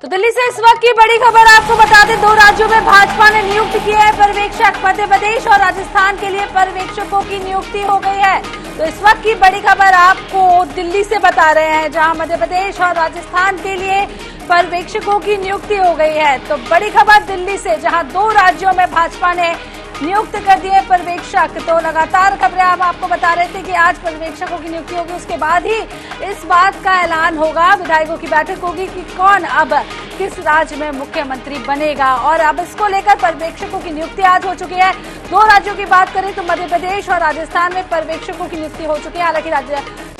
तो दिल्ली से इस वक्त की बड़ी खबर आपको बता दें, 2 राज्यों में भाजपा ने नियुक्त किए हैं पर्यवेक्षक। मध्य प्रदेश और राजस्थान के लिए पर्यवेक्षकों की नियुक्ति हो गई है। तो इस वक्त की बड़ी खबर आपको दिल्ली से बता रहे हैं, जहां मध्य प्रदेश और राजस्थान के लिए पर्यवेक्षकों की नियुक्ति हो गई है। तो बड़ी खबर दिल्ली से, जहां 2 राज्यों में भाजपा ने नियुक्त कर दिए पर्यवेक्षक। तो लगातार खबरें हम आपको बता रहे थे कि आज पर्यवेक्षकों की नियुक्ति होगी, उसके बाद ही इस बात का ऐलान होगा, विधायकों की बैठक होगी कि कौन अब किस राज्य में मुख्यमंत्री बनेगा। और अब इसको लेकर पर्यवेक्षकों की नियुक्ति आज हो चुकी है। 2 राज्यों की बात करें तो मध्य प्रदेश और राजस्थान में पर्यवेक्षकों की नियुक्ति हो चुकी है। हालांकि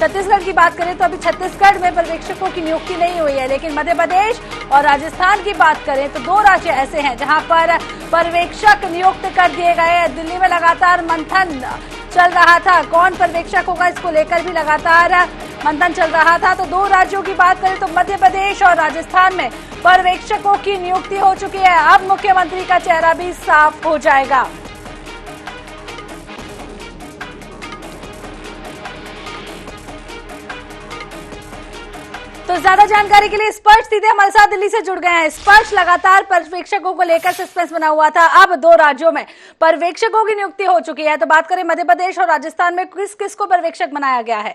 छत्तीसगढ़ की बात करें तो अभी छत्तीसगढ़ में पर्यवेक्षकों की नियुक्ति नहीं हुई है, लेकिन मध्य प्रदेश और राजस्थान की बात करें तो 2 राज्य ऐसे हैं जहां पर पर्यवेक्षक नियुक्त कर दिए गए हैं। दिल्ली में लगातार मंथन चल रहा था, कौन पर्यवेक्षक होगा, इसको लेकर भी लगातार मंथन चल रहा था। तो 2 राज्यों की बात करें तो मध्य प्रदेश और राजस्थान में पर्यवेक्षकों की नियुक्ति हो चुकी है। अब मुख्यमंत्री का चेहरा भी साफ हो जाएगा। तो ज्यादा जानकारी के लिए स्पर्श सीधे हमारे साथ दिल्ली से जुड़ गए हैं। स्पर्श, लगातार पर्यवेक्षकों को लेकर सस्पेंस बना हुआ था, अब 2 राज्यों में पर्यवेक्षकों की नियुक्ति हो चुकी है। तो बात करें मध्य प्रदेश और राजस्थान में किस किस को पर्यवेक्षक बनाया गया है?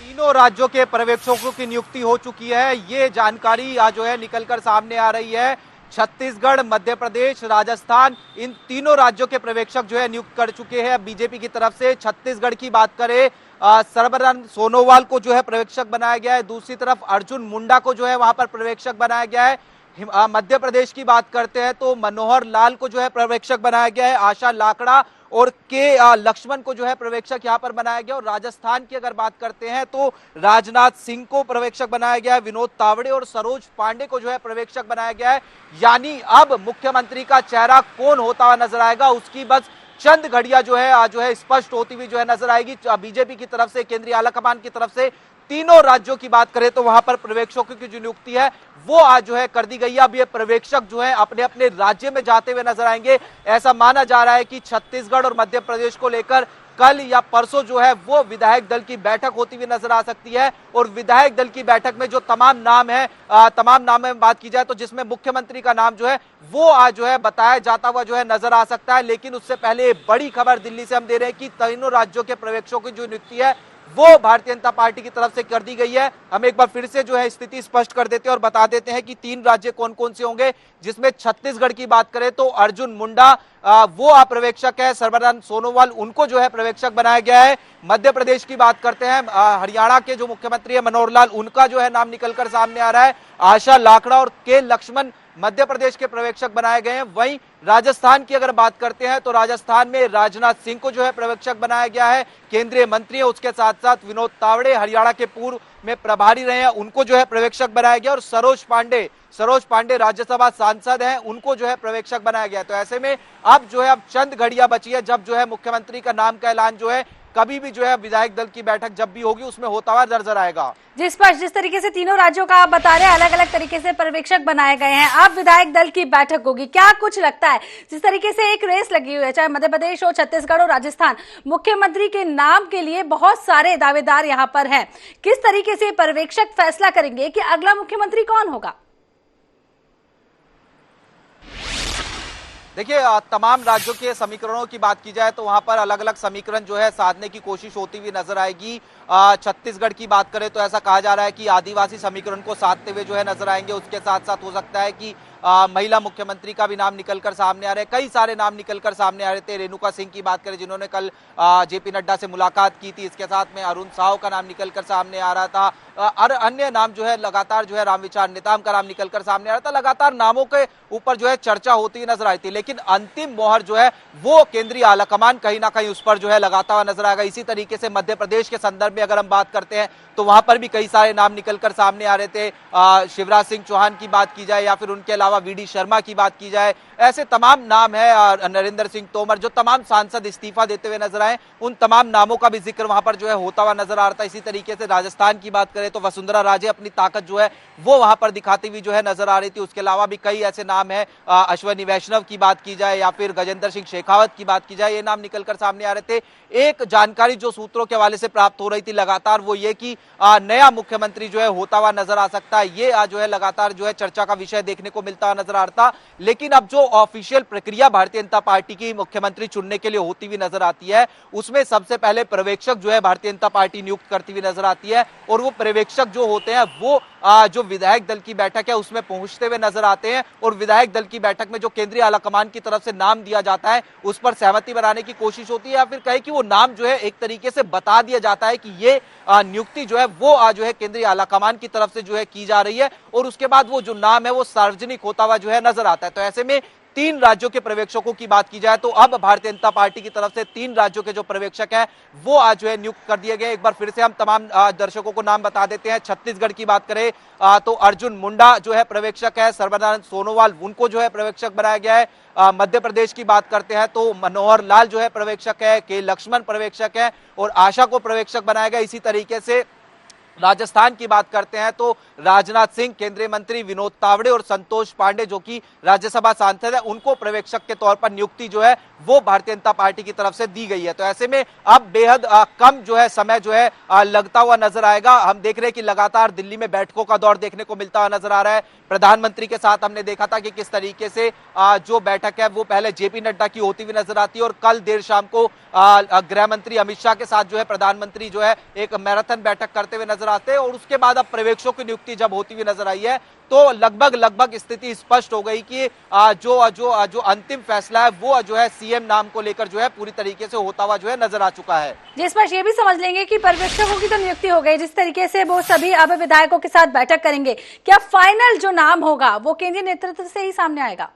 तीनों राज्यों के पर्यवेक्षकों की नियुक्ति हो चुकी है। ये जानकारी आज जो है निकलकर सामने आ रही है। छत्तीसगढ़, मध्य प्रदेश, राजस्थान, इन तीनों राज्यों के पर्यवेक्षक जो है नियुक्त कर चुके हैं बीजेपी की तरफ से। छत्तीसगढ़ की बात करें, सर्बानंद सोनोवाल को जो है पर्यवेक्षक बनाया गया है। दूसरी तरफ अर्जुन मुंडा को जो है वहां पर पर्यवेक्षक बनाया गया है। मध्य प्रदेश की बात करते हैं तो मनोहर लाल को जो है पर्यवेक्षक बनाया गया है। आशा लाकड़ा और के लक्ष्मण को जो है पर्यवेक्षक यहां पर बनाया गया। और राजस्थान की अगर बात करते हैं तो राजनाथ सिंह को पर्यवेक्षक बनाया गया है। विनोद तावड़े और सरोज पांडे को जो है पर्यवेक्षक बनाया गया है। यानी अब मुख्यमंत्री का चेहरा कौन होता हुआ नजर आएगा, उसकी बस चंद घड़ियां जो है स्पष्ट होती हुई जो है नजर आएगी। बीजेपी की तरफ से, केंद्रीय आलाकमान की तरफ से तीनों राज्यों की बात करें तो वहां पर पर्यवेक्षकों की जो नियुक्ति है वो आज जो है कर दी गई है। अब ये पर्यवेक्षक जो है अपने अपने राज्य में जाते हुए नजर आएंगे। ऐसा माना जा रहा है कि छत्तीसगढ़ और मध्य प्रदेश को लेकर कल या परसों जो है वो विधायक दल की बैठक होती हुई नजर आ सकती है। और विधायक दल की बैठक में जो तमाम नाम में बात की जाए तो जिसमें मुख्यमंत्री का नाम जो है वो आज जो है बताया जाता हुआ जो है नजर आ सकता है। लेकिन उससे पहले बड़ी खबर दिल्ली से हम दे रहे हैं कि तीनों राज्यों के पर्यवेक्षकों की जो नियुक्ति है वो भारतीय जनता पार्टी की तरफ से कर दी गई है। हम एक बार फिर से जो है स्थिति स्पष्ट कर देते हैं और बता देते हैं कि 3 राज्य कौन कौन से होंगे, जिसमें छत्तीसगढ़ की बात करें तो अर्जुन मुंडा वो पर्यवेक्षक है। सर्बानंद सोनोवाल, उनको जो है पर्यवेक्षक बनाया गया है। मध्य प्रदेश की बात करते हैं, हरियाणा के जो मुख्यमंत्री है मनोहर लाल, उनका जो है नाम निकलकर सामने आ रहा है। आशा लाकड़ा और के लक्ष्मण मध्य प्रदेश के पर्यवेक्षक बनाए गए हैं। वहीं राजस्थान की अगर बात करते हैं तो राजस्थान में राजनाथ सिंह को जो है पर्यवेक्षक बनाया गया है, केंद्रीय मंत्री है। उसके साथ साथ विनोद तावड़े, हरियाणा के पूर्व में प्रभारी रहे हैं, उनको जो है पर्यवेक्षक बनाया गया। और सरोज पांडे राज्यसभा सांसद हैं, उनको जो है पर्यवेक्षक बनाया गया। तो ऐसे में अब जो है अब चंद घड़ियां बची है जब जो है मुख्यमंत्री का नाम का ऐलान जो है कभी भी जो है विधायक दल की बैठक जब भी होगी उसमें होता हुआ नजर आएगा। जिस तरीके से तीनों राज्यों का आप बता रहे हैं, अलग अलग तरीके से पर्यवेक्षक बनाए गए हैं, अब विधायक दल की बैठक होगी, क्या कुछ लगता है जिस तरीके से एक रेस लगी हुई है, चाहे मध्य प्रदेश हो, छत्तीसगढ़ हो, राजस्थान, मुख्यमंत्री के नाम के लिए बहुत सारे दावेदार यहां पर हैं। किस तरीके से पर्यवेक्षक फैसला करेंगे कि अगला मुख्यमंत्री कौन होगा? देखिए, तमाम राज्यों के समीकरणों की बात की जाए तो वहां पर अलग अलग समीकरण जो है साधने की कोशिश होती हुई नजर आएगी। छत्तीसगढ़ की बात करें तो ऐसा कहा जा रहा है कि आदिवासी समीकरण को साधते हुए जो है नजर आएंगे। उसके साथ साथ हो सकता है कि महिला मुख्यमंत्री का भी नाम निकलकर सामने आ रहे हैं। कई सारे नाम निकलकर सामने आ रहे थे। रेणुका सिंह की बात करें जिन्होंने कल जेपी नड्डा से मुलाकात की थी, इसके साथ में अरुण साव का नाम निकलकर सामने आ रहा था। और अन्य नाम जो है लगातार जो है रामविचार नेताम का नाम निकलकर सामने आ रहा था। लगातार नामों के ऊपर जो है चर्चा होती हुई नजर आई थी, लेकिन अंतिम मोहर जो है वो केंद्रीय आलाकमान कहीं ना कहीं उस पर जो है लगाता हुआ नजर आएगा। इसी तरीके से मध्य प्रदेश के संदर्भ में अगर हम बात करते हैं तो वहां पर भी कई सारे नाम निकलकर सामने आ रहे थे। शिवराज सिंह चौहान की बात की जाए या फिर उनके अलावा वीडी शर्मा की बात की जाए, ऐसे तमाम नाम है, नरेंद्र सिंह तोमर, जो तमाम सांसद इस्तीफा देते हुए नजर आए, उन तमाम नामों का भी जिक्र वहां पर जो है होता हुआ नजर आ रहा था। इसी तरीके से राजस्थान की बात करें तो वसुंधरा राजे अपनी ताकत जो है वो वहां पर दिखाती हुई जो है नजर आ रही थी। उसके अलावा भी कई ऐसे नाम है, अश्वनी वैष्णव की बात की जाए या फिर गजेंद्र सिंह शेखावत की बात की जाए, ये नाम निकलकर सामने आ रहे थे। एक जानकारी जो सूत्रों के हवाले से प्राप्त हो रही थी थी लगातार वो ये कि नया मुख्यमंत्री जो है होता हुआ नजर आ सकता है, ये जो है लगातार जो है चर्चा का विषय देखने को मिलता हुआ नजर आ रहा था। लेकिन अब जो ऑफिशियल प्रक्रिया भारतीय जनता पार्टी की मुख्यमंत्री चुनने के लिए होती हुई नजर आती है, उसमें सबसे पहले पर्यवेक्षक जो है भारतीय जनता पार्टी नियुक्त करती हुई नजर आती है, और वो पर्यवेक्षक जो होते हैं वो जो विधायक दल की बैठक है उसमें पहुंचते हुए नजर आते हैं, और विधायक दल की बैठक में जो केंद्रीय आलाकमान की तरफ से नाम दिया जाता है उस पर सहमति बनाने की कोशिश होती है, या फिर कहे कि वो नाम जो है एक तरीके से बता दिया जाता है कि ये नियुक्ति जो है वो जो है केंद्रीय आलाकमान की तरफ से जो है की जा रही है, और उसके बाद वो जो नाम है वो सार्वजनिक होता हुआ जो है नजर आता है। तो ऐसे में 3 राज्यों के पर्यवेक्षकों की बात की जाए तो अब भारतीय जनता पार्टी की तरफ से 3 राज्यों के जो पर्यवेक्षक हैं वो आज जो है नियुक्त कर दिए गए। एक बार फिर से हम तमाम दर्शकों को नाम बता देते हैं। छत्तीसगढ़ की बात करें तो अर्जुन मुंडा जो है पर्यवेक्षक है, सर्बानंद सोनोवाल उनको जो है पर्यवेक्षक बनाया गया है। मध्य प्रदेश की बात करते हैं तो मनोहर लाल जो है पर्यवेक्षक है, के लक्ष्मण पर्यवेक्षक है, और आशा को पर्यवेक्षक बनाया गया। इसी तरीके से राजस्थान की बात करते हैं तो राजनाथ सिंह, केंद्रीय मंत्री विनोद तावड़े और संतोष पांडे जो कि राज्यसभा सांसद है, उनको पर्यवेक्षक के तौर पर नियुक्ति जो है वो भारतीय जनता पार्टी की तरफ से दी गई है। तो ऐसे में अब बेहद कम जो है समय जो है लगता हुआ नजर आएगा। हम देख रहे हैं कि लगातार दिल्ली में बैठकों का दौर देखने को मिलता हुआ नजर आ रहा है। प्रधानमंत्री के साथ हमने देखा था कि किस तरीके से जो बैठक है वो पहले जेपी नड्डा की होती हुई नजर आती है, और कल देर शाम को गृह मंत्री अमित शाह के साथ जो है प्रधानमंत्री जो है एक मैराथन बैठक करते हुए नजर आते हैं, और उसके बाद अब पर्यवेक्षकों की नियुक्ति जब होती हुई नजर आई है तो लगभग स्थिति स्पष्ट हो गई कि जो अंतिम फैसला है वो जो है सीएम नाम को लेकर जो है पूरी तरीके से होता हुआ जो है नजर आ चुका है। जिस पर ये भी समझ लेंगे कि पर्यवेक्षकों की तो नियुक्ति हो गई, जिस तरीके से वो सभी अब विधायकों के साथ बैठक करेंगे, क्या फाइनल जो नाम होगा वो केंद्रीय नेतृत्व से ही सामने आएगा?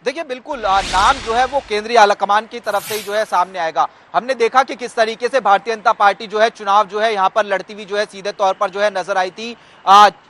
देखिए बिल्कुल नाम जो है वो केंद्रीय आलाकमान की तरफ से ही जो है सामने आएगा। हमने देखा कि किस तरीके से भारतीय जनता पार्टी जो है चुनाव जो है यहाँ पर लड़ती हुई जो है सीधे तौर पर जो है नजर आई थी।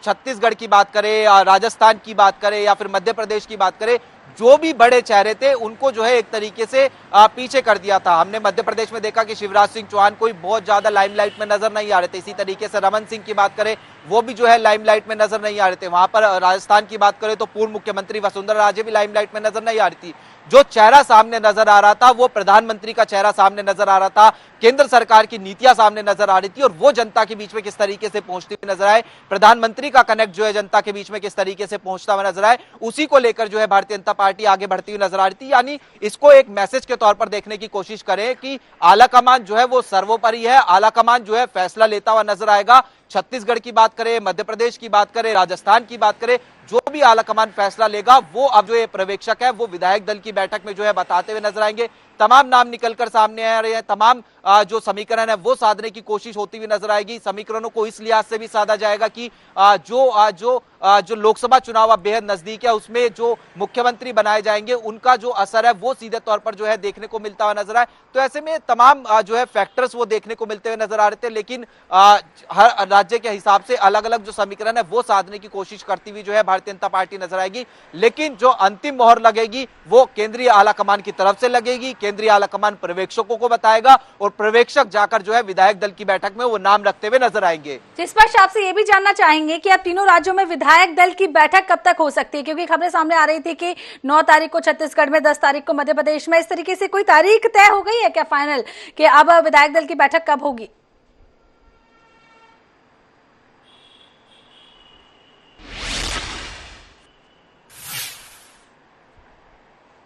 छत्तीसगढ़ की बात करें, राजस्थान की बात करें या फिर मध्य प्रदेश की बात करें, जो भी बड़े चेहरे थे उनको जो है एक तरीके से पीछे कर दिया था। हमने मध्य प्रदेश में देखा कि शिवराज सिंह चौहान कोई बहुत ज्यादा लाइमलाइट में नजर नहीं आ रहे थे। इसी तरीके से रमन सिंह की बात करें, वो भी जो है लाइमलाइट में नजर नहीं आ रहे थे। वहां पर राजस्थान की बात करें तो पूर्व मुख्यमंत्री वसुंधरा राजे भी लाइमलाइट में नजर नहीं आ रही थी। जो चेहरा सामने नजर आ रहा था वो प्रधानमंत्री का चेहरा सामने नजर आ रहा था, केंद्र सरकार की नीतियां सामने नजर आ रही थी, और वो जनता के बीच में किस तरीके से पहुंचती हुई नजर आए, प्रधानमंत्री का कनेक्ट जो है जनता के बीच में किस तरीके से पहुंचता हुआ नजर आए, उसी को लेकर जो है भारतीय जनता पार्टी आगे बढ़ती हुई नजर आ रही थी। यानी इसको एक मैसेज के तौर पर देखने की कोशिश करें कि आलाकमान जो है वो सर्वोपरि है, आलाकमान जो है फैसला लेता हुआ नजर आएगा। छत्तीसगढ़ की बात करें, मध्य प्रदेश की बात करें, राजस्थान की बात करें, जो भी आलाकमान फैसला लेगा वो अब जो ये पर्यवेक्षक है वो विधायक दल की बैठक में जो है बताते हुए नजर आएंगे। तमाम नाम निकलकर सामने आ रहे हैं, तमाम जो समीकरण है वो साधने की कोशिश होती हुई नजर आएगी। समीकरणों को इस लिहाज से भी साधा जाएगा कि जो लोकसभा चुनाव अब बेहद नजदीक है उसमें जो मुख्यमंत्री बनाए जाएंगे उनका जो असर है वो सीधे तौर पर जो है देखने को मिलता हुआ नजर आए। तो ऐसे में तमाम जो है फैक्टर्स वो देखने को मिलते हुए नजर आ रहे थे, लेकिन हर राज्य के हिसाब से अलग अलग जो समीकरण है वो साधने की कोशिश करती हुई जो है भारतीय जनता पार्टी नजर आएगी। लेकिन जो अंतिम मोहर लगेगी वो केंद्रीय आलाकमान की तरफ से लगेगी। केंद्रीय आलाकमान पर्यवेक्षकों को बताएगा और पर्यवेक्षक जाकर जो है विधायक दल की बैठक में वो नाम रखते हुए नजर आएंगे। इस पर आपसे ये भी जानना चाहेंगे कि अब तीनों राज्यों में विधायक दल की बैठक कब तक हो सकती है, क्योंकि खबरें सामने आ रही थी कि 9 तारीख को छत्तीसगढ़ में, 10 तारीख को मध्य प्रदेश में, इस तरीके से कोई तारीख तय हो गई है क्या फाइनल कि अब विधायक दल की बैठक कब होगी?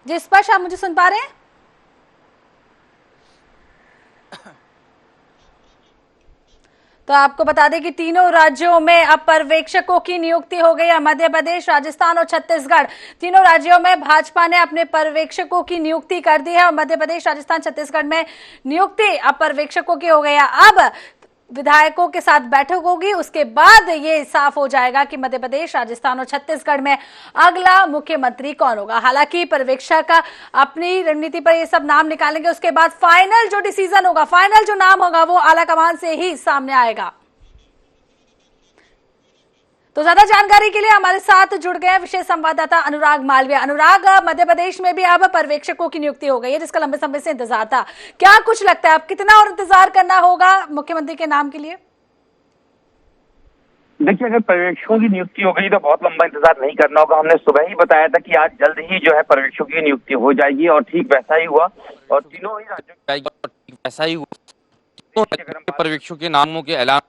जिस पर आप मुझे सुन पा रहे हैं? तो आपको बता दें कि तीनों राज्यों में अब पर्यवेक्षकों की नियुक्ति हो गई है। मध्य प्रदेश, राजस्थान और छत्तीसगढ़, तीनों राज्यों में भाजपा ने अपने पर्यवेक्षकों की नियुक्ति कर दी है, और मध्य प्रदेश, राजस्थान, छत्तीसगढ़ में नियुक्ति अब पर्यवेक्षकों की हो गई है। अब विधायकों के साथ बैठक होगी, उसके बाद ये साफ हो जाएगा कि मध्य प्रदेश, राजस्थान और छत्तीसगढ़ में अगला मुख्यमंत्री कौन होगा। हालांकि पर्यवेक्षक अपनी रणनीति पर ये सब नाम निकालेंगे, उसके बाद फाइनल जो डिसीजन होगा, फाइनल जो नाम होगा वो आलाकमान से ही सामने आएगा। तो ज्यादा जानकारी के लिए हमारे साथ जुड़ गए विशेष संवाददाता अनुराग मालवीय। अनुराग, मध्य प्रदेश में भी अब पर्यवेक्षकों की नियुक्ति हो गई है जिसका लंबे समय से इंतजार था, क्या कुछ लगता है अब कितना और इंतजार करना होगा मुख्यमंत्री के नाम के लिए? देखिए, अगर पर्यवेक्षकों की नियुक्ति हो गई तो बहुत लंबा इंतजार नहीं करना होगा। हमने सुबह ही बताया था कि आज जल्द ही जो है पर्यवेक्षकों की नियुक्ति हो जाएगी और ठीक वैसा ही हुआ और तीनों ही राज्यों ऐसा ही हुआ। तीनों राज्यों के पर्यवेक्षकों के नामों के ऐलान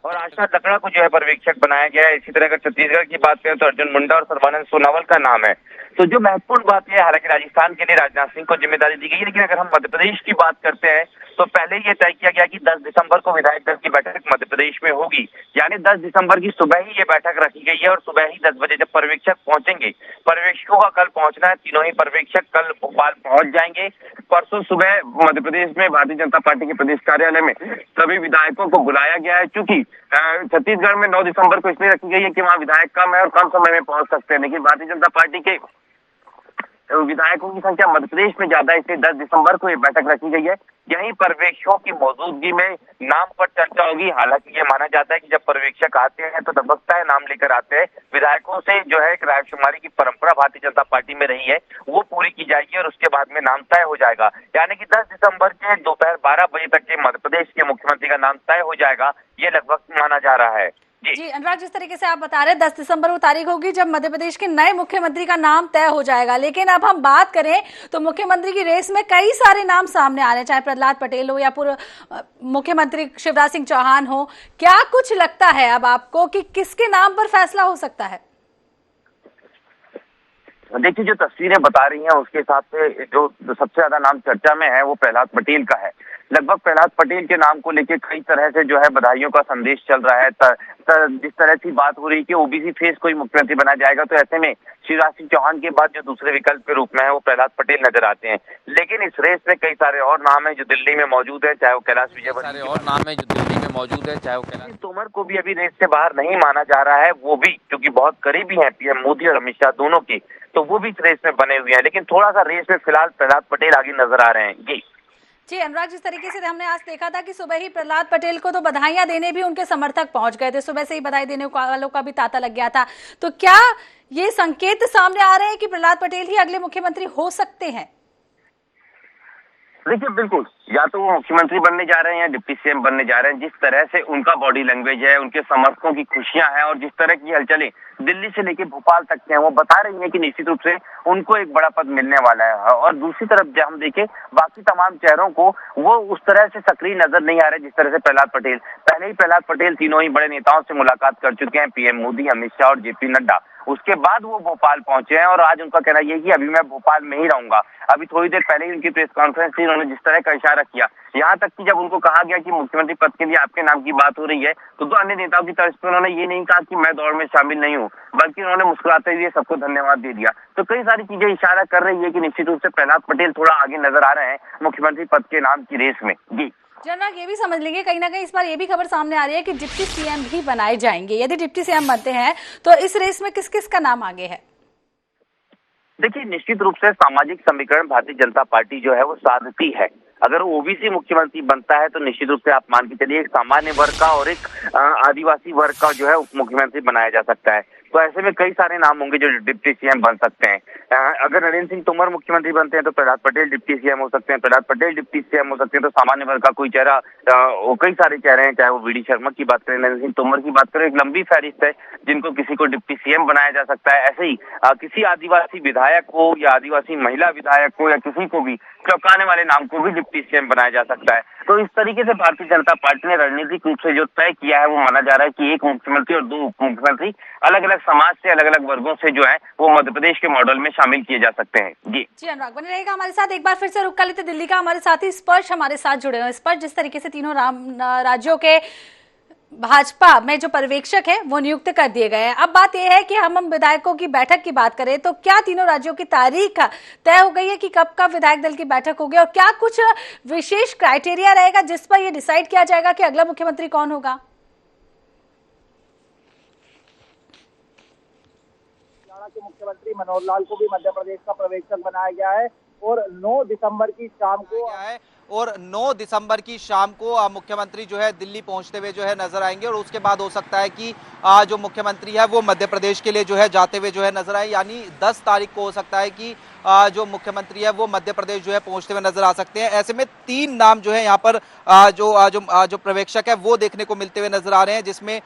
और आशा लकड़ा को जो है पर्यवेक्षक बनाया गया है। इसी तरह अगर छत्तीसगढ़ की बात करें तो अर्जुन मुंडा और सर्बानंद सोनोवाल का नाम है। तो जो महत्वपूर्ण बात यह है, हालांकि राजस्थान के लिए राजनाथ सिंह को जिम्मेदारी दी गई है, लेकिन अगर हम मध्य प्रदेश की बात करते हैं तो पहले ये तय किया गया कि 10 दिसंबर को विधायक दल की बैठक मध्य प्रदेश में होगी। यानी 10 दिसंबर की सुबह ही ये बैठक रखी गई है और सुबह ही 10 बजे जब पर्यवेक्षक पहुंचेंगे, पर्यवेक्षकों का कल पहुंचना है। तीनों ही पर्यवेक्षक कल भोपाल पहुंच जाएंगे। परसों सुबह मध्य प्रदेश में भारतीय जनता पार्टी के प्रदेश कार्यालय में सभी विधायकों को बुलाया गया है। चूंकि छत्तीसगढ़ में 9 दिसंबर को इसलिए रखी गई है कि वहाँ विधायक कम है और कम समय में पहुंच सकते हैं, लेकिन भारतीय जनता पार्टी के विधायकों की संख्या मध्य प्रदेश में ज्यादा है, इसलिए 10 दिसंबर को ये बैठक रखी गई है। यहीं पर्यवेक्षकों की मौजूदगी में नाम पर चर्चा होगी। हालांकि ये माना जाता है कि जब पर्यवेक्षक आते हैं तो दबकता है नाम लेकर आते हैं। विधायकों से जो है एक रायशुमारी की परंपरा भारतीय जनता पार्टी में रही है, वो पूरी की जाएगी और उसके बाद में नाम तय हो जाएगा। यानी कि 10 दिसंबर के दोपहर 12 बजे तक के मध्य प्रदेश के मुख्यमंत्री का नाम तय हो जाएगा, ये लगभग माना जा रहा है। जी अनुराग, जिस तरीके से आप बता रहे हैं 10 दिसंबर वो तारीख होगी जब मध्य प्रदेश के नए मुख्यमंत्री का नाम तय हो जाएगा, लेकिन अब हम बात करें तो मुख्यमंत्री की रेस में कई सारे नाम सामने आ रहे हैं, चाहे प्रहलाद पटेल हो या पूर्व मुख्यमंत्री शिवराज सिंह चौहान हो। क्या कुछ लगता है अब आपको कि किसके नाम पर फैसला हो सकता है? देखिए, जो तस्वीरें बता रही हैं उसके हिसाब से जो सबसे ज्यादा नाम चर्चा में है वो प्रहलाद पटेल का है। लगभग प्रहलाद पटेल के नाम को लेकर कई तरह से जो है बधाइयों का संदेश चल रहा है। जिस तरह की बात हो रही है कि ओबीसी फेस कोई मुख्यमंत्री बना जाएगा, तो ऐसे में शिवराज सिंह चौहान के बाद जो दूसरे विकल्प के रूप में है वो प्रहलाद पटेल नजर आते हैं। लेकिन इस रेस में कई सारे और नाम है जो दिल्ली में मौजूद है, चाहे वो कैलाश विजयवर्गीय और नाम है जो दिल्ली में मौजूद है, चाहे वो कैलाश तोमर को भी अभी रेस से बाहर नहीं माना जा रहा है। वो भी क्योंकि बहुत करीबी है पीएम मोदी और अमित शाह दोनों के, तो वो भी इस रेस में बने हुए हैं। लेकिन थोड़ा सा रेस में फिलहाल प्रहलाद पटेल आगे नजर आ रहे हैं। जी अनुराग, जिस तरीके से हमने आज देखा था कि सुबह ही प्रहलाद पटेल को तो बधाइयां देने भी उनके समर्थक पहुंच गए थे, सुबह से ही बधाई देने वालों का भी तांता लग गया था। तो क्या ये संकेत सामने आ रहे हैं कि प्रहलाद पटेल ही अगले मुख्यमंत्री हो सकते हैं? देखिए, बिल्कुल, या तो वो मुख्यमंत्री बनने जा रहे हैं या डिप्टी सीएम बनने जा रहे हैं। जिस तरह से उनका बॉडी लैंग्वेज है, उनके समर्थकों की खुशियां हैं और जिस तरह की हलचलें दिल्ली से लेकर भोपाल तक के हैं, वो बता रही हैं कि निश्चित रूप से उनको एक बड़ा पद मिलने वाला है। और दूसरी तरफ जब हम देखें बाकी तमाम चेहरों को, वो उस तरह से सक्रिय नजर नहीं आ रहे जिस तरह से प्रहलाद पटेल। पहले ही प्रहलाद पटेल तीनों ही बड़े नेताओं से मुलाकात कर चुके हैं, पीएम मोदी, अमित शाह और जेपी नड्डा। उसके बाद वो भोपाल पहुंचे हैं और आज उनका कहना यह है कि अभी मैं भोपाल में ही रहूंगा। अभी थोड़ी देर पहले ही उनकी प्रेस कॉन्फ्रेंस थी, उन्होंने जिस तरह का इशारा किया, यहाँ तक कि जब उनको कहा गया कि मुख्यमंत्री पद के लिए आपके नाम की बात हो रही है, तो दो अन्य नेताओं की तरफ से उन्होंने ये नहीं कहा कि मैं दौड़ में शामिल नहीं हूँ, बल्कि उन्होंने मुस्कुराते हुए सबको धन्यवाद दे दिया। तो कई सारी चीजें इशारा कर रही है कि निश्चित रूप से प्रहलाद पटेल थोड़ा आगे नजर आ रहे हैं मुख्यमंत्री पद के नाम की रेस में। जी जनरल, ये भी समझ लेंगे कहीं ना कहीं इस बार ये भी खबर सामने आ रही है कि डिप्टी सीएम भी बनाए जाएंगे। यदि डिप्टी सीएम बनते हैं तो इस रेस में किस किस का नाम आगे है? देखिए, निश्चित रूप से सामाजिक समीकरण भारतीय जनता पार्टी जो है वो साधती है। अगर ओबीसी मुख्यमंत्री बनता है तो निश्चित रूप से आप मान के चलिए एक सामान्य वर्ग का और एक आदिवासी वर्ग का जो है उप मुख्यमंत्री बनाया जा सकता है। तो ऐसे में कई सारे नाम होंगे जो डिप्टी सीएम बन सकते हैं। अगर नरेंद्र सिंह तोमर मुख्यमंत्री बनते हैं तो प्रहलाद पटेल डिप्टी सीएम हो सकते हैं, प्रहलाद पटेल डिप्टी सीएम हो सकते हैं, तो सामान्य वर्ग का कोई चेहरा, कई सारे चेहरे हैं, चाहे वो वीडी शर्मा की बात करें, नरेंद्र सिंह तोमर की बात करें, एक लंबी फहरिस्त है जिनको किसी को डिप्टी सीएम बनाया जा सकता है। ऐसे ही किसी आदिवासी विधायक को या आदिवासी महिला विधायक को या किसी को भी चौंकाने वाले नाम को भी डिप्टी सीएम बनाया जा सकता है। तो इस तरीके से भारतीय जनता पार्टी ने रणनीतिक रूप से जो तय किया है वो माना जा रहा है कि एक मुख्यमंत्री और दो उप मुख्यमंत्री अलग अलग समाज से, अलग अलग वर्गों से जो है वो मध्य प्रदेश के मॉडल में शामिल किए जा सकते हैं। जी अनुराग बने रहेगा हमारे साथ। एक बार फिर से रुक कर लेते दिल्ली का, हमारे साथी स्पर्श हमारे साथ जुड़े हुए। स्पर्श, जिस तरीके से तीनों राज्यों के भाजपा में जो पर्यवेक्षक है वो नियुक्त कर दिए गए हैं, अब बात यह है कि हम विधायकों की बैठक की बात करें तो क्या तीनों राज्यों की तारीख तय हो गई है कि कब कब विधायक दल की बैठक होगी, और क्या कुछ विशेष क्राइटेरिया रहेगा जिस पर यह डिसाइड किया जाएगा कि अगला मुख्यमंत्री कौन होगा? के मुख्यमंत्री मनोहर लाल को भी मध्य प्रदेश का पर्यवेक्षक बनाया गया है और 9 दिसंबर की शाम को और 9 दिसंबर की शाम को मुख्यमंत्री जो है दिल्ली पहुंचते हुए जो है नजर आएंगे और उसके बाद हो सकता है कि जो मुख्यमंत्री है वो मध्य प्रदेश के लिए जो है जाते हुए जो है नजर आए, यानी 10 तारीख को हो सकता है कि जो मुख्यमंत्री है वो मध्य प्रदेश जो है पहुंचते हुए नजर आ सकते हैं। ऐसे में 3 नाम जो है यहाँ पर जो पर्यवेक्षक है वो देखने को मिलते हुए नजर आ रहे हैं, जिसमें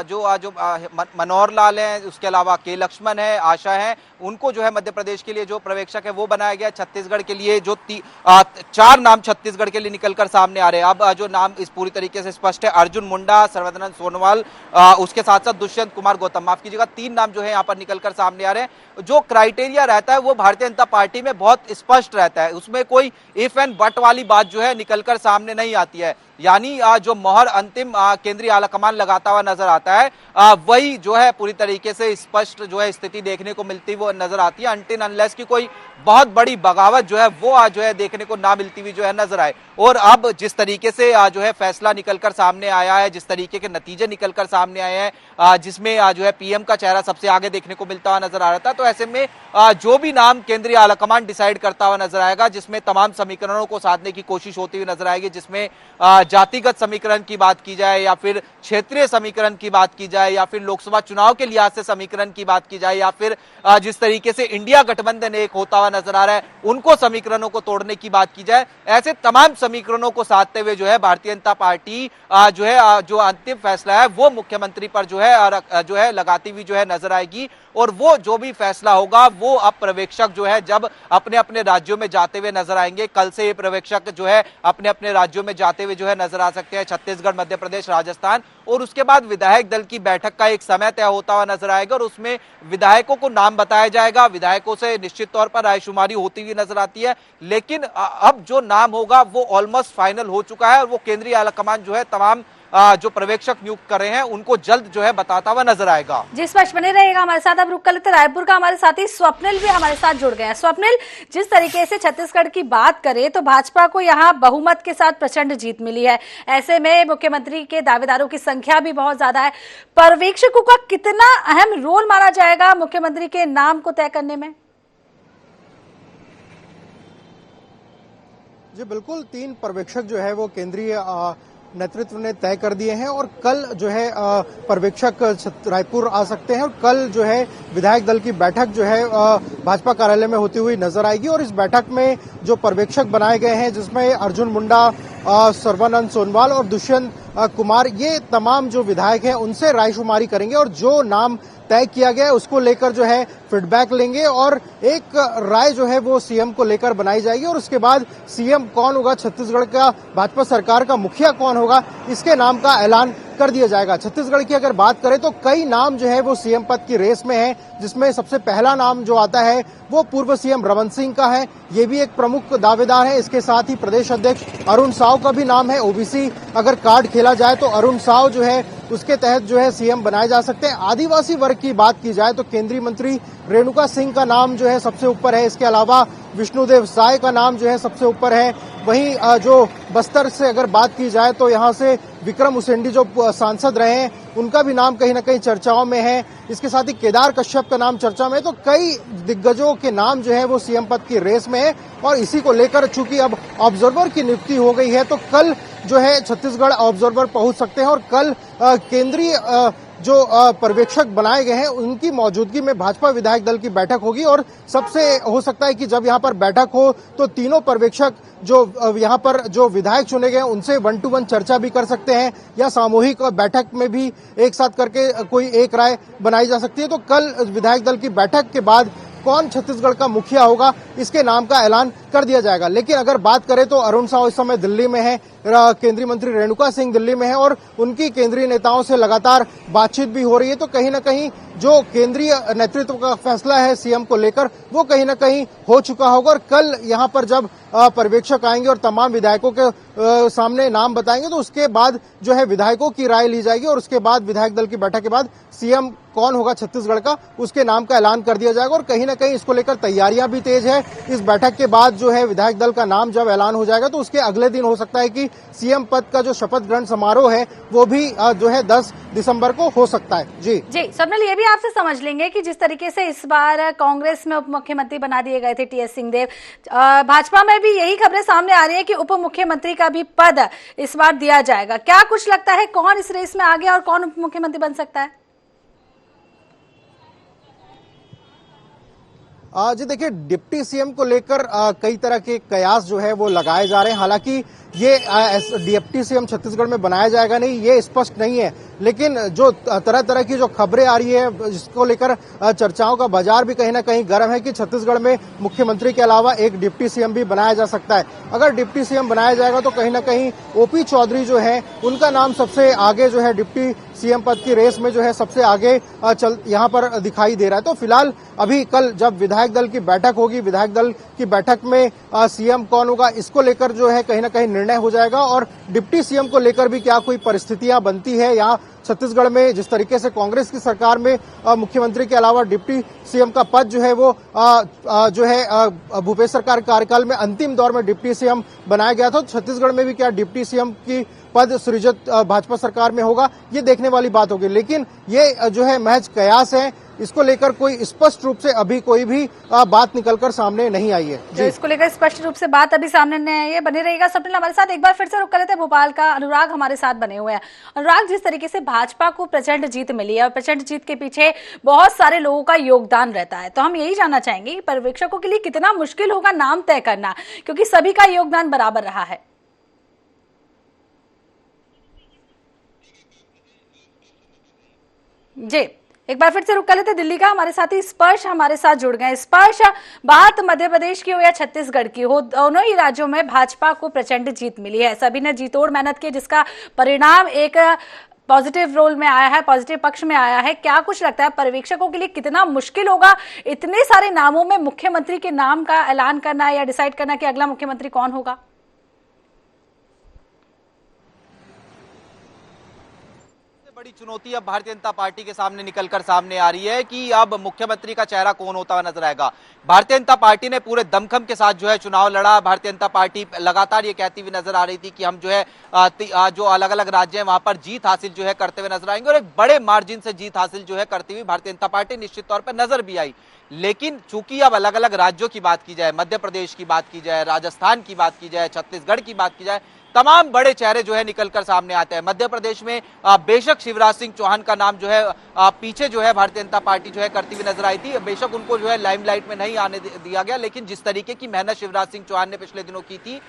जो मनोहर लाल है, उसके अलावा के लक्ष्मण है, आशा है, उनको जो है मध्य प्रदेश के लिए जो पर्यवेक्षक है वो बनाया गया। छत्तीसगढ़ के लिए जो 4 नाम छत्तीसगढ़ के लिए निकलकर सामने आ रहे हैं। अब जो नाम इस पूरी तरीके से स्पष्ट है, अर्जुन मुंडा, सर्बानंद सोनोवाल, उसके साथ साथ दुष्यंत कुमार गौतम, माफ कीजिएगा, 3 नाम जो है यहाँ पर निकलकर सामने आ रहे हैं। जो क्राइटेरिया रहता है वो भारतीय जनता पार्टी में बहुत स्पष्ट रहता है, उसमें कोई इफ एंड बट वाली बात जो है निकलकर सामने नहीं आती है। यानी जो मोहर अंतिम केंद्रीय आलाकमान लगाता हुआ नजर आता है, वही जो है पूरी तरीके से स्पष्ट जो है स्थिति देखने को मिलती वो नजर आती है, अनटिल अनलेस की कोई बहुत बड़ी बगावत जो है वो आज जो है देखने को ना मिलती हुई जो है नजर आए। और अब जिस तरीके से जो है फैसला निकलकर सामने आया है, जिस तरीके के नतीजे निकलकर सामने आए हैं, जिसमें जो है पीएम का चेहरा सबसे आगे देखने को मिलता हुआ नजर आ रहा था, तो ऐसे में जो भी नाम केंद्रीय आलाकमान डिसाइड करता हुआ नजर आएगा, जिसमें तमाम समीकरणों को साधने की कोशिश होती हुई नजर आएगी, जिसमें जातिगत समीकरण की बात की जाए या फिर क्षेत्रीय समीकरण की बात की जाए या फिर लोकसभा चुनाव के लिहाज से समीकरण की बात की जाए या फिर जिस तरीके से इंडिया गठबंधन एक होता हुआ नजर आ रहा है उनको समीकरणों को तोड़ने की बात की जाए, ऐसे तमाम समीकरणों को साधते हुए जो है भारतीय जनता पार्टी जो है जो अंतिम फैसला है वो मुख्यमंत्री पर जो है लगाती हुई जो है नजर आएगी। और वो जो भी फैसला होगा वो अब पर्यवेक्षक जो है जब अपने अपने राज्यों में जाते हुए नजर आएंगे, कल से ये पर्यवेक्षक जो है अपने अपने राज्यों में जाते हुए जो है नजर आ सकते हैं, छत्तीसगढ़, मध्य प्रदेश, राजस्थान, और उसके बाद विधायक दल की बैठक का एक समय तय होता हुआ नजर आएगा और उसमें विधायकों को नाम बताया जाएगा, विधायकों से निश्चित तौर पर रायशुमारी होती हुई नजर आती है। लेकिन अब जो नाम होगा वो ऑलमोस्ट फाइनल हो चुका है और वो केंद्रीय आलाकमान जो है तमाम जो पर्यवेक्षक नियुक्त कर रहे हैं उनको जल्द जो है बताता हुआ नजर आएगा। जी, स्पष्ट बने रहेगा हमारे साथ। अब रुक कर लेते रायपुर का, हमारे साथी स्वप्निल भी हमारे साथ जुड़ गए हैं। स्वप्निल, जिस तरीके से छत्तीसगढ़ की बात करें तो भाजपा को यहाँ बहुमत के साथ प्रचंड जीत मिली है, ऐसे में मुख्यमंत्री के दावेदारों की संख्या भी बहुत ज्यादा है, पर्यवेक्षकों का कितना अहम रोल माना जाएगा मुख्यमंत्री के नाम को तय करने में? जी बिल्कुल, 3 पर्यवेक्षक जो है वो केंद्रीय नेतृत्व ने तय कर दिए हैं और कल जो है पर्यवेक्षक रायपुर आ सकते हैं और कल जो है विधायक दल की बैठक जो है भाजपा कार्यालय में होती हुई नजर आएगी। और इस बैठक में जो पर्यवेक्षक बनाए गए हैं जिसमें अर्जुन मुंडा, सर्बानंद सोनोवाल और दुष्यंत कुमार, ये तमाम जो विधायक हैं उनसे रायशुमारी करेंगे और जो नाम तय किया गया है उसको लेकर जो है फीडबैक लेंगे और एक राय जो है वो सीएम को लेकर बनाई जाएगी और उसके बाद सीएम कौन होगा, छत्तीसगढ़ का भाजपा सरकार का मुखिया कौन होगा, इसके नाम का ऐलान कर दिया जाएगा। छत्तीसगढ़ की अगर बात करें तो कई नाम जो है वो सीएम पद की रेस में है, जिसमें सबसे पहला नाम जो आता है वो पूर्व सीएम रमन सिंह का है, ये भी एक प्रमुख दावेदार है। इसके साथ ही प्रदेश अध्यक्ष अरुण साव का भी नाम है। ओबीसी अगर कार्ड खेला जाए तो अरुण साव जो है उसके तहत जो है सीएम बनाए जा सकते हैं। आदिवासी वर्ग की बात की जाए तो केंद्रीय मंत्री रेणुका सिंह का नाम जो है सबसे ऊपर है। इसके अलावा विष्णुदेव साय का नाम जो है सबसे ऊपर है। वहीं जो बस्तर से अगर बात की जाए तो यहाँ से विक्रम उसेंडी जो सांसद रहे हैं उनका भी नाम कहीं ना कहीं चर्चाओं में है। इसके साथ ही केदार कश्यप का नाम चर्चा में है। तो कई दिग्गजों के नाम जो है वो सीएम पद की रेस में है और इसी को लेकर चूंकि अब ऑब्जर्वर की नियुक्ति हो गई है तो कल जो है छत्तीसगढ़ ऑब्जर्वर पहुंच सकते हैं और कल केंद्रीय जो पर्यवेक्षक बनाए गए हैं उनकी मौजूदगी में भाजपा विधायक दल की बैठक होगी और सबसे हो सकता है कि जब यहां पर बैठक हो तो तीनों पर्यवेक्षक जो यहां पर जो विधायक चुने गए उनसे 1-to-1 चर्चा भी कर सकते हैं या सामूहिक बैठक में भी एक साथ करके कोई एक राय बनाई जा सकती है। तो कल विधायक दल की बैठक के बाद कौन छत्तीसगढ़ का मुखिया होगा इसके नाम का ऐलान कर दिया जाएगा। लेकिन अगर बात करें तो अरुण साव इस समय दिल्ली में है, केंद्रीय मंत्री रेणुका सिंह दिल्ली में है और उनकी केंद्रीय नेताओं से लगातार बातचीत भी हो रही है। तो कहीं ना कहीं जो केंद्रीय नेतृत्व का फैसला है सीएम को लेकर वो कहीं ना कहीं हो चुका होगा और कल यहां पर जब पर्यवेक्षक आएंगे और तमाम विधायकों के सामने नाम बताएंगे तो उसके बाद जो है विधायकों की राय ली जाएगी और उसके बाद विधायक दल की बैठक के बाद सीएम कौन होगा छत्तीसगढ़ का उसके नाम का ऐलान कर दिया जाएगा। और कहीं ना कहीं इसको लेकर तैयारियां भी तेज है। इस बैठक के बाद जो है विधायक दल का नाम जब ऐलान हो जाएगा तो उसके अगले दिन हो सकता है कि सीएम पद का जो शपथ ग्रहण समारोह है वो भी जो है 10 दिसंबर को हो सकता है। जी स्वप्निल, ये भी आपसे समझ लेंगे कि जिस तरीके से इस बार कांग्रेस में उप मुख्यमंत्री बना दिए गए थे टीएस सिंहदेव, भाजपा में भी यही खबरें सामने आ रही है कि उप मुख्यमंत्री का भी पद इस बार दिया जाएगा। क्या कुछ लगता है कौन इस रेस में आगे और कौन उप मुख्यमंत्री बन सकता है? जी देखिए, डिप्टी सीएम को लेकर कई तरह के कयास जो है वो लगाए जा रहे हैं। हालांकि ये डिप्टी सीएम छत्तीसगढ़ में बनाया जाएगा नहीं, ये स्पष्ट नहीं है, लेकिन जो तरह तरह की जो खबरें आ रही है जिसको लेकर चर्चाओं का बाजार भी कहीं ना कहीं गर्म है कि छत्तीसगढ़ में मुख्यमंत्री के अलावा एक डिप्टी सीएम भी बनाया जा सकता है। अगर डिप्टी सीएम बनाया जाएगा तो कहीं ना कहीं ओपी चौधरी जो है उनका नाम सबसे आगे जो है डिप्टी सीएम पद की रेस में जो है सबसे आगे यहाँ पर दिखाई दे रहा है। तो फिलहाल अभी कल जब विधायक दल की बैठक होगी, विधायक दल की बैठक में सीएम कौन होगा इसको लेकर जो है कहीं ना कहीं निर्णय हो जाएगा। और डिप्टी सीएम को लेकर भी क्या कोई परिस्थितियां बनती है यहाँ छत्तीसगढ़ में, जिस तरीके से कांग्रेस की सरकार में मुख्यमंत्री के अलावा डिप्टी सीएम का पद जो है वो जो है भूपेश सरकार कार्यकाल में अंतिम दौर में डिप्टी सीएम बनाया गया था। छत्तीसगढ़ में भी क्या डिप्टी सीएम की पद सृजित भाजपा सरकार में होगा, ये देखने वाली बात होगी। लेकिन ये जो है महज कयास है, इसको लेकर कोई स्पष्ट रूप से अभी कोई भी बात निकलकर सामने नहीं आई है। तो इसको लेकर स्पष्ट रूप से बात अभी सामने नहीं आई है। बने रहेगा स्वप्निल हमारे साथ। एक बार फिर से रुक कर लेते हैं भोपाल का अनुराग हमारे साथ बने हुए हैं। अनुराग, जिस तरीके से भाजपा को प्रचंड जीत मिली है और प्रचंड जीत के पीछे बहुत सारे लोगों का योगदान रहता है, तो हम यही जानना चाहेंगे कि पर्यवेक्षकों के लिए कितना मुश्किल होगा नाम तय करना, क्योंकि सभी का योगदान बराबर रहा है। जी, एक बार फिर से रुक कर लेते दिल्ली का। हमारे साथी स्पर्श हमारे साथ जुड़ गए। स्पर्श, बात मध्य प्रदेश की हो या छत्तीसगढ़ की हो, दोनों ही राज्यों में भाजपा को प्रचंड जीत मिली है। सभी ने जीतोड़ मेहनत की, जिसका परिणाम एक पॉजिटिव रोल में आया है, पॉजिटिव पक्ष में आया है। क्या कुछ लगता है पर्यवेक्षकों के लिए कितना मुश्किल होगा इतने सारे नामों में मुख्यमंत्री के नाम का ऐलान करना या डिसाइड करना कि अगला मुख्यमंत्री कौन होगा? बड़ी चुनौती अब भारतीय जनता पार्टी के सामने निकलकर सामने आ रही है कि अब मुख्यमंत्री का चेहरा कौन होता हुआ नजर आएगा। भारतीय जनता पार्टी ने पूरे दमखम के साथ जो है चुनाव लड़ा। भारतीय जनता पार्टी लगातार ये कहती हुई नजर आ रही थी कि हम जो है जो अलग अलग राज्य हैं वहां पर जीत हासिल जो है करते हुए नजर आएंगे, और एक बड़े मार्जिन से जीत हासिल जो है करती हुई भारतीय जनता पार्टी निश्चित तौर पर नजर भी आई। लेकिन चूंकि अब अलग अलग राज्यों की बात की जाए, मध्य प्रदेश की बात की जाए, राजस्थान की बात की जाए, छत्तीसगढ़ की बात की जाए, तमाम बड़े चेहरे जो है निकलकर सामने आते हैं। मध्य प्रदेश में बेशक शिवराज सिंह चौहान का नाम जो है पीछे जो है भारतीय जनता पार्टी जो है करती हुई नजर आई थी। बेशक उनको जो है लाइमलाइट में नहीं आने दिया गया, लेकिन जिस तरीके की मेहनत शिवराज सिंह चौहान ने पिछले दिनों की थी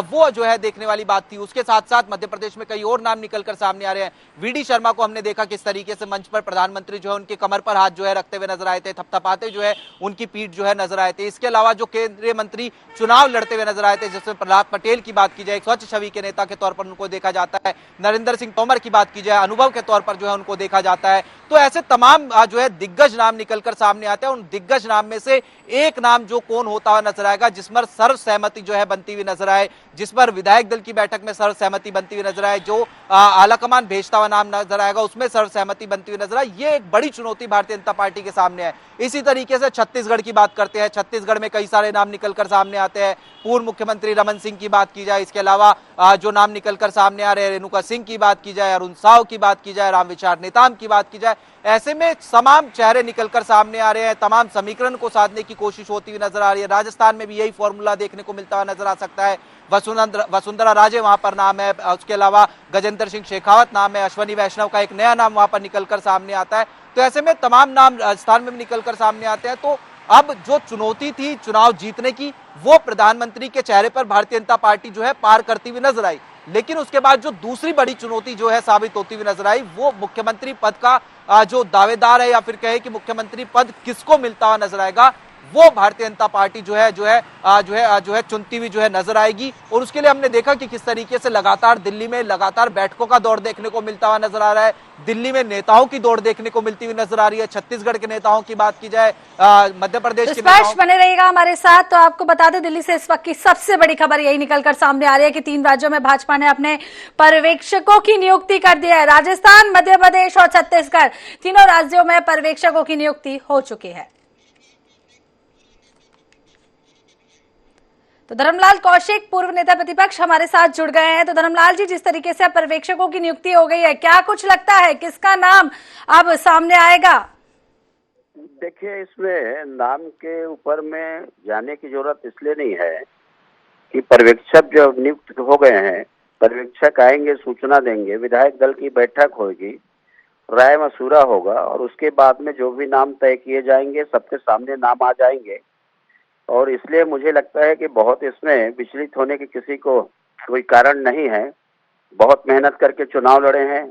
वो जो है देखने वाली बात थी। उसके साथ साथ मध्य प्रदेश में कई और नाम निकलकर सामने आ रहे हैं। वीडी शर्मा को हमने देखा किस तरीके से मंच पर प्रधानमंत्री जो है उनके कमर पर हाथ जो है रखते हुए नजर आए थे, थपथपाते जो है उनकी पीठ जो है नजर आए थे। इसके अलावा जो केंद्रीय मंत्री चुनाव लड़ते हुए नजर आए थे, जिसमें प्रहलाद पटेल की बात की जाए, स्वच्छ छवि के नेता के तौर पर उनको देखा जाता है, नरेंद्र सिंह तोमर की बात की जाए, अनुभव के तौर पर जो है उनको देखा जाता है। तो ऐसे तमाम जो है दिग्गज नाम निकलकर सामने आते हैं। उन दिग्गज नाम में से एक नाम जो कौन होता हुआ नजर आएगा, जिस पर सर्वसहमति जो है बनती हुई नजर आए, जिस पर विधायक दल की बैठक में सर्वसहमति बनती हुई नजर आए, जो आलाकमान भेजता हुआ नाम नजर आएगा उसमें सर्वसहमति बनती हुई नजर आए, ये एक बड़ी चुनौती भारतीय जनता पार्टी के सामने है। इसी तरीके से छत्तीसगढ़ की बात करते हैं। छत्तीसगढ़ में कई सारे नाम निकलकर सामने आते हैं। पूर्व मुख्यमंत्री रमन सिंह की बात की जाए, इसके अलावा जो नाम निकलकर सामने आ रहे हैं, रेणुका सिंह की बात की जाए, अरुण साव की बात की जाए, रामविचार नेताम की बात की जाए, ऐसे में तमाम चेहरे निकलकर सामने आ रहे हैं। तमाम समीकरण को साधने की कोशिश होती हुई नजर आ रही है। राजस्थान में भी यही फॉर्मूला देखने को मिलता हुआ नजर आ सकता है। वसुंधरा राजे वहां पर नाम है, उसके अलावा गजेंद्र सिंह शेखावत नाम है, अश्वनी वैष्णव का एक नया नाम वहां पर निकलकर सामने आता है। तो ऐसे में तमाम नाम राजस्थान में भी निकलकर सामने आते हैं। तो अब जो चुनौती थी चुनाव जीतने की, वो प्रधानमंत्री के चेहरे पर भारतीय जनता पार्टी जो है पार करती हुई नजर आई। लेकिन उसके बाद जो दूसरी बड़ी चुनौती जो है साबित होती हुई नजर आई, वो मुख्यमंत्री पद का जो दावेदार है या फिर कहे कि मुख्यमंत्री पद किसको मिलता हुआ नजर आएगा, वो भारतीय जनता पार्टी जो है चुनती हुई जो है नजर आएगी। और उसके लिए हमने देखा कि किस तरीके से लगातार दिल्ली में लगातार बैठकों का दौर देखने को मिलता हुआ नजर आ रहा है। दिल्ली में नेताओं की दौड़ देखने को मिलती हुई नजर आ रही है। छत्तीसगढ़ के नेताओं की बात की जाए, मध्य प्रदेश के नेताओं बने रहिएगा हमारे साथ। तो आपको बता दें दिल्ली से इस वक्त की सबसे बड़ी खबर यही निकलकर सामने आ रही है कि 3 राज्यों में भाजपा ने अपने पर्यवेक्षकों की नियुक्ति कर दी है। राजस्थान, मध्य प्रदेश और छत्तीसगढ़, तीनों राज्यों में पर्यवेक्षकों की नियुक्ति हो चुकी है। तो धर्मलाल कौशिक पूर्व नेता प्रतिपक्ष हमारे साथ जुड़ गए हैं। तो धर्मलाल जी, जिस तरीके से अब पर्यवेक्षकों की नियुक्ति हो गई है, क्या कुछ लगता है किसका नाम अब सामने आएगा? देखिए, इसमें नाम के ऊपर में जाने की जरूरत इसलिए नहीं है कि पर्यवेक्षक जो नियुक्त हो गए हैं, पर्यवेक्षक आएंगे, सूचना देंगे, विधायक दल की बैठक होगी, राय मशूरा होगा और उसके बाद में जो भी नाम तय किए जाएंगे सबके सामने नाम आ जाएंगे। और इसलिए मुझे लगता है कि बहुत इसमें विचलित होने की किसी को कोई कारण नहीं है। बहुत मेहनत करके चुनाव लड़े हैं,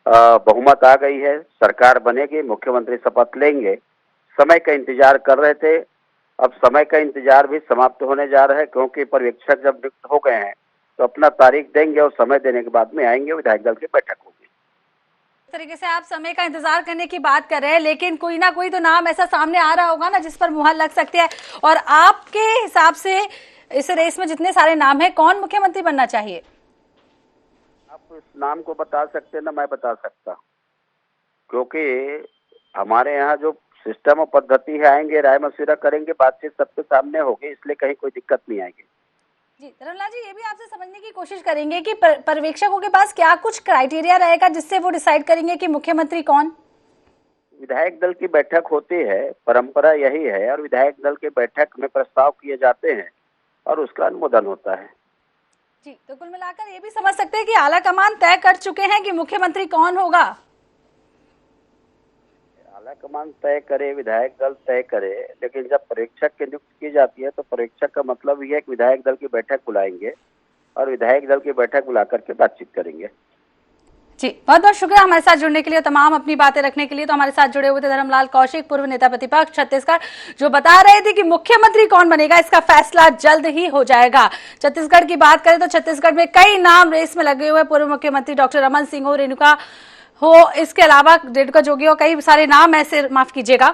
बहुमत आ गई है, सरकार बनेगी, मुख्यमंत्री शपथ लेंगे। समय का इंतजार कर रहे थे, अब समय का इंतजार भी समाप्त होने जा रहा है, क्योंकि पर्यवेक्षक जब नियुक्त हो गए हैं तो अपना तारीख देंगे और समय देने के बाद में आएंगे, विधायक दल की बैठक होगी। इस तरीके से आप समय का इंतजार करने की बात कर रहे हैं, लेकिन कोई ना कोई तो नाम ऐसा सामने आ रहा होगा ना जिस पर मुहर लग सकती है। और आपके हिसाब से इस रेस में जितने सारे नाम हैं, कौन मुख्यमंत्री बनना चाहिए? आप इस नाम को बता सकते हैं ना, मैं बता सकता, क्योंकि हमारे यहाँ जो सिस्टम और पद्धति है, आएंगे, राय मशविरा करेंगे, बातचीत सबके सामने होगी, इसलिए कहीं कोई दिक्कत नहीं आएगी। जी धर्मलाल जी, ये भी आपसे समझने की कोशिश करेंगे कि पर्यवेक्षकों के पास क्या कुछ क्राइटेरिया रहेगा जिससे वो डिसाइड करेंगे कि मुख्यमंत्री कौन? विधायक दल की बैठक होती है, परंपरा यही है, और विधायक दल के बैठक में प्रस्ताव किए जाते हैं और उसका अनुमोदन होता है। जी, तो कुल मिलाकर ये भी समझ सकते हैं कि आला कमान तय कर चुके हैं कि मुख्यमंत्री कौन होगा। आला कमान तय करे, विधायक दल तय करे, लेकिन जब पर्यवेक्षक की नियुक्ति की जाती है तो पर्यवेक्षक का मतलब ये है कि विधायक दल की बैठक बुलाएंगे और विधायक दल की बैठक बुला करके बातचीत करेंगे। जी, बहुत बहुत शुक्रिया हमारे साथ जुड़ने के लिए, तमाम अपनी बातें रखने के लिए। तो हमारे साथ जुड़े हुए थे धर्मलाल कौशिक, पूर्व नेता प्रतिपक्ष छत्तीसगढ़, जो बता रहे थे कि मुख्यमंत्री कौन बनेगा इसका फैसला जल्द ही हो जाएगा। छत्तीसगढ़ की बात करें तो छत्तीसगढ़ में कई नाम रेस में लगे हुए, पूर्व मुख्यमंत्री डॉक्टर रमन सिंह हो, रेणुका हो, इसके अलावा रेणुका जोगी हो, कई सारे नाम ऐसे, माफ कीजिएगा,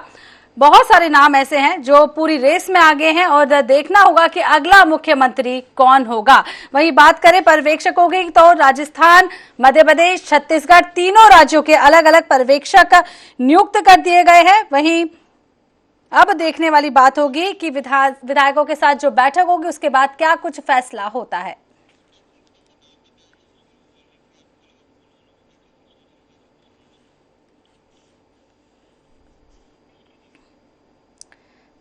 बहुत सारे नाम ऐसे हैं जो पूरी रेस में आगे हैं और देखना होगा कि अगला मुख्यमंत्री कौन होगा। वहीं बात करें पर्यवेक्षकों की तो राजस्थान, मध्य प्रदेश, छत्तीसगढ़, तीनों राज्यों के अलग अलग पर्यवेक्षक नियुक्त कर दिए गए हैं। वहीं अब देखने वाली बात होगी कि विधायकों के साथ जो बैठक होगी उसके बाद क्या कुछ फैसला होता है।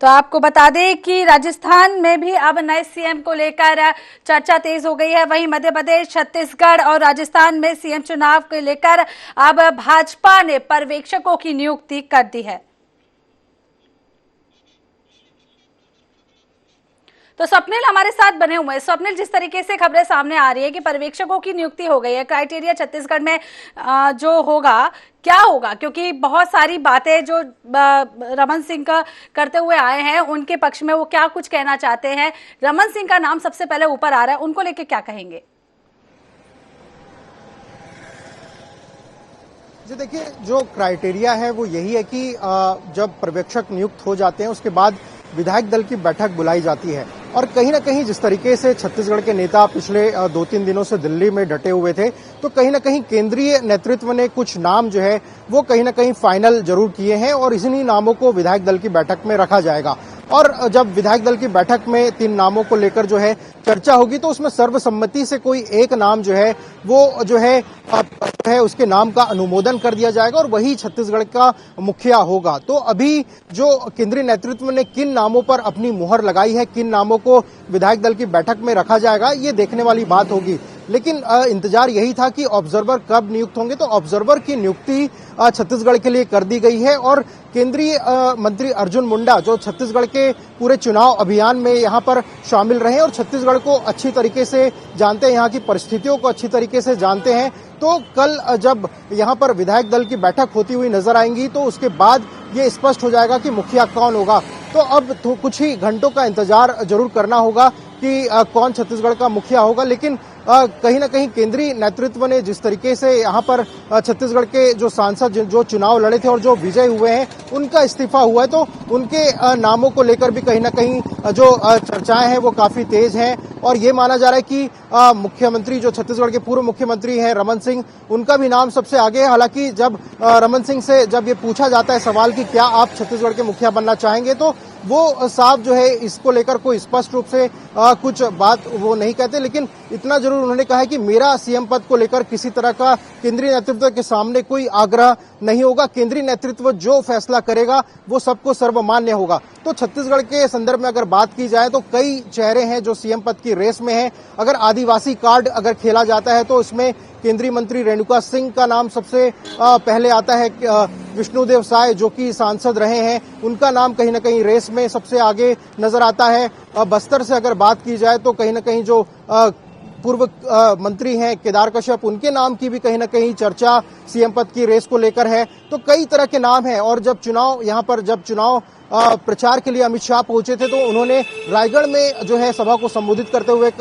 तो आपको बता दें कि राजस्थान में भी अब नए सीएम को लेकर चर्चा तेज हो गई है। वहीं मध्य प्रदेश, छत्तीसगढ़ और राजस्थान में सीएम चुनाव को लेकर अब भाजपा ने पर्यवेक्षकों की नियुक्ति कर दी है। तो स्वप्निल हमारे साथ बने हुए हैं। स्वप्निल, जिस तरीके से खबरें सामने आ रही है कि पर्यवेक्षकों की नियुक्ति हो गई है, क्राइटेरिया छत्तीसगढ़ में जो होगा क्या होगा, क्योंकि बहुत सारी बातें जो रमन सिंह का करते हुए आए हैं उनके पक्ष में, वो क्या कुछ कहना चाहते हैं? रमन सिंह का नाम सबसे पहले ऊपर आ रहा है, उनको लेके क्या कहेंगे? जी देखिए, जो क्राइटेरिया है वो यही है कि जब पर्यवेक्षक नियुक्त हो जाते हैं उसके बाद विधायक दल की बैठक बुलाई जाती है। और कहीं ना कहीं जिस तरीके से छत्तीसगढ़ के नेता पिछले 2-3 दिनों से दिल्ली में डटे हुए थे, तो कहीं ना कहीं केंद्रीय नेतृत्व ने कुछ नाम जो है वो कहीं ना कहीं फाइनल जरूर किए हैं और इन्हीं नामों को विधायक दल की बैठक में रखा जाएगा। और जब विधायक दल की बैठक में 3 नामों को लेकर जो है चर्चा होगी तो उसमें सर्वसम्मति से कोई एक नाम जो है वो जो है उसके नाम का अनुमोदन कर दिया जाएगा और वही छत्तीसगढ़ का मुखिया होगा। तो अभी जो केंद्रीय नेतृत्व ने किन नामों पर अपनी मुहर लगाई है, किन नामों को विधायक दल की बैठक में रखा जाएगा, ये देखने वाली बात होगी। लेकिन इंतजार यही था कि ऑब्जर्वर कब नियुक्त होंगे, तो ऑब्जर्वर की नियुक्ति छत्तीसगढ़ के लिए कर दी गई है। और केंद्रीय मंत्री अर्जुन मुंडा जो छत्तीसगढ़ के पूरे चुनाव अभियान में यहाँ पर शामिल रहे और छत्तीसगढ़ को अच्छी तरीके से जानते हैं, यहाँ की परिस्थितियों को अच्छी तरीके से जानते हैं, तो कल जब यहाँ पर विधायक दल की बैठक होती हुई नजर आएंगी तो उसके बाद ये स्पष्ट हो जाएगा कि मुखिया कौन होगा। तो अब तो कुछ ही घंटों का इंतजार जरूर करना होगा कि कौन छत्तीसगढ़ का मुखिया होगा। लेकिन कहीं ना कहीं केंद्रीय नेतृत्व ने जिस तरीके से यहाँ पर छत्तीसगढ़ के जो सांसद जो चुनाव लड़े थे और जो विजय हुए हैं उनका इस्तीफा हुआ है, तो उनके नामों को लेकर भी कहीं ना कहीं जो चर्चाएं हैं वो काफी तेज हैं। और ये माना जा रहा है कि मुख्यमंत्री जो छत्तीसगढ़ के पूर्व मुख्यमंत्री हैं रमन सिंह, उनका भी नाम सबसे आगे है। हालांकि जब रमन सिंह से जब ये पूछा जाता है सवाल कि क्या आप छत्तीसगढ़ के मुखिया बनना चाहेंगे, तो वो साफ जो है इसको लेकर कोई स्पष्ट रूप से कुछ बात वो नहीं कहते, लेकिन इतना जरूर उन्होंने कहा है कि मेरा सीएम पद को लेकर किसी तरह का केंद्रीय नेतृत्व के सामने कोई आग्रह नहीं होगा। केंद्रीय नेतृत्व जो फैसला करेगा वो सबको सर्वमान्य होगा। तो छत्तीसगढ़ के संदर्भ में अगर बात की जाए तो कई चेहरे हैं जो सीएम पद की रेस में हैं। अगर आदिवासी कार्ड अगर खेला जाता है तो इसमें केंद्रीय मंत्री रेणुका सिंह का नाम सबसे पहले आता है। विष्णुदेव साय जो कि सांसद रहे हैं, उनका नाम कहीं ना कहीं रेस में सबसे आगे नजर आता है। बस्तर से अगर बात की जाए तो कहीं ना कहीं जो पूर्व मंत्री हैं केदार कश्यप, उनके नाम की भी कहीं ना कहीं चर्चा सीएम पद की रेस को लेकर है। तो कई तरह के नाम हैं। और जब चुनाव प्रचार के लिए अमित शाह पहुंचे थे तो उन्होंने रायगढ़ में जो है सभा को संबोधित करते हुए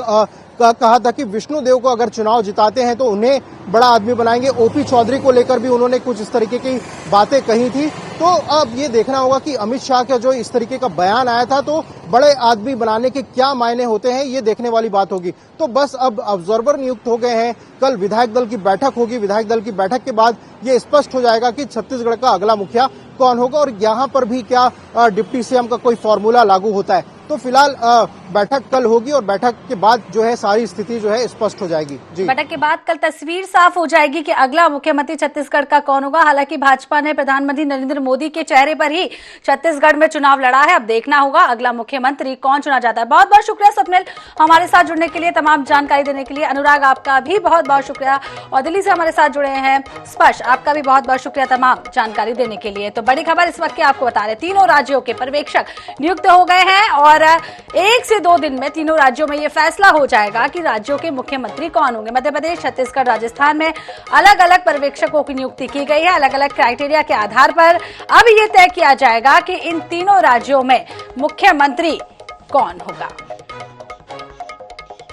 कहा था कि विष्णुदेव को अगर चुनाव जिताते हैं तो उन्हें बड़ा आदमी बनाएंगे। ओपी चौधरी को लेकर भी उन्होंने कुछ इस तरीके की बातें कही थी। तो अब ये देखना होगा कि अमित शाह का जो इस तरीके का बयान आया था तो बड़े आदमी बनाने के क्या मायने होते हैं, ये देखने वाली बात होगी। तो बस अब ऑब्जर्वर नियुक्त हो गए हैं। कल विधायक दल की बैठक होगी। विधायक दल की बैठक के बाद ये स्पष्ट हो जाएगा कि छत्तीसगढ़ का अगला मुखिया कौन होगा और यहाँ पर भी क्या डिप्टी सीएम का कोई फॉर्मूला लागू होता है। तो फिलहाल बैठक कल होगी और बैठक के बाद जो है सारी स्थिति जो है स्पष्ट हो जाएगी। जी, बैठक के बाद कल तस्वीर साफ हो जाएगी कि अगला मुख्यमंत्री छत्तीसगढ़ का कौन होगा। हालांकि भाजपा ने प्रधानमंत्री नरेंद्र मोदी के चेहरे पर ही छत्तीसगढ़ में चुनाव लड़ा है। अब देखना होगा अगला मुख्यमंत्री कौन चुना जाता है। बहुत बहुत शुक्रिया स्वप्निल हमारे साथ जुड़ने के लिए, तमाम जानकारी देने के लिए। अनुराग आपका भी बहुत बहुत शुक्रिया और दिल्ली से हमारे साथ जुड़े हैं स्पर्श, आपका भी बहुत बहुत शुक्रिया तमाम जानकारी देने के लिए। तो बड़ी खबर इस वक्त की आपको बता रहे, तीनों राज्यों के पर्यवेक्षक नियुक्त हो गए हैं और 1 से 2 दिन में तीनों राज्यों में यह फैसला हो जाएगा कि राज्यों के मुख्यमंत्री कौन होंगे। मध्य प्रदेश, छत्तीसगढ़, राजस्थान में अलग अलग पर्यवेक्षकों की नियुक्ति की गई है। अलग अलग क्राइटेरिया के आधार पर अब यह तय किया जाएगा कि इन तीनों राज्यों में मुख्यमंत्री कौन होगा।